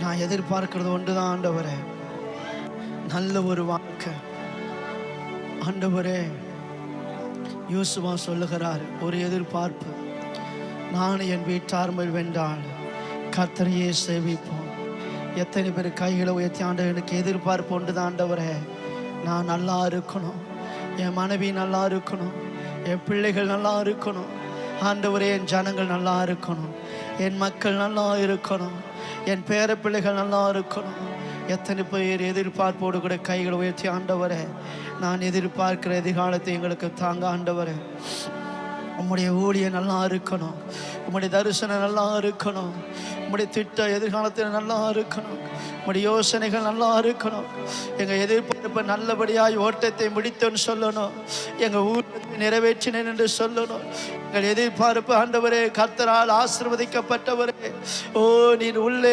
நான் எதிர்பார்க்கிறது ஒன்றுதான் ஆண்டவரே, நல்ல ஒரு வாழ்க்கை. ஆண்டவரே, யூசுவா சொல்லுகிறார், ஒரு எதிர்பார்ப்பு, நான் என் வீட்டார் வென்றால் கர்த்தரையே சேவிப்போம். எத்தனை பேர் கைகளை உயர்த்தி, ஆண்டவர் எனக்கு எதிர்பார்ப்பு ஒன்றுதான் ஆண்டவரே, நான் நல்லா இருக்கணும், என் மனைவி நல்லா இருக்கணும், என் பிள்ளைகள் நல்லா இருக்கணும், ஆண்டவரே என் ஜனங்கள் நல்லா இருக்கணும், என் மக்கள் நல்லா இருக்கணும், என் பேர பிள்ளைகள் நல்லா இருக்கணும். எத்தனை பேர் எதிர்பார்ப்போடு கூட கைகளை உயர்த்தி, ஆண்டவரே நான் எதிர்பார்க்கிற எதிர்காலத்தை எங்களுக்கு தாங்க ஆண்டவரே. உம்முடைய ஊழியம் நல்லா இருக்கணும், உம்முடைய தரிசனம் நல்லா இருக்கணும், உம்முடைய திட்ட எதிர்காலத்தில் நல்லா இருக்கணும், உம்முடைய யோசனைகள் நல்லா இருக்கணும். எங்கள் எதிர்பார்ப்பை நல்லபடியாய் ஓட்டத்தை முடித்தோன்னு சொல்லணும், எங்கள் ஊழியத்தை நிறைவேற்றினேன் என்று சொல்லணும். எங்கள் எதிர்பார்ப்பு ஆண்டவரே, கர்த்தரால் ஆசீர்வதிக்கப்பட்டவரே, ஓ நீர் உள்ளே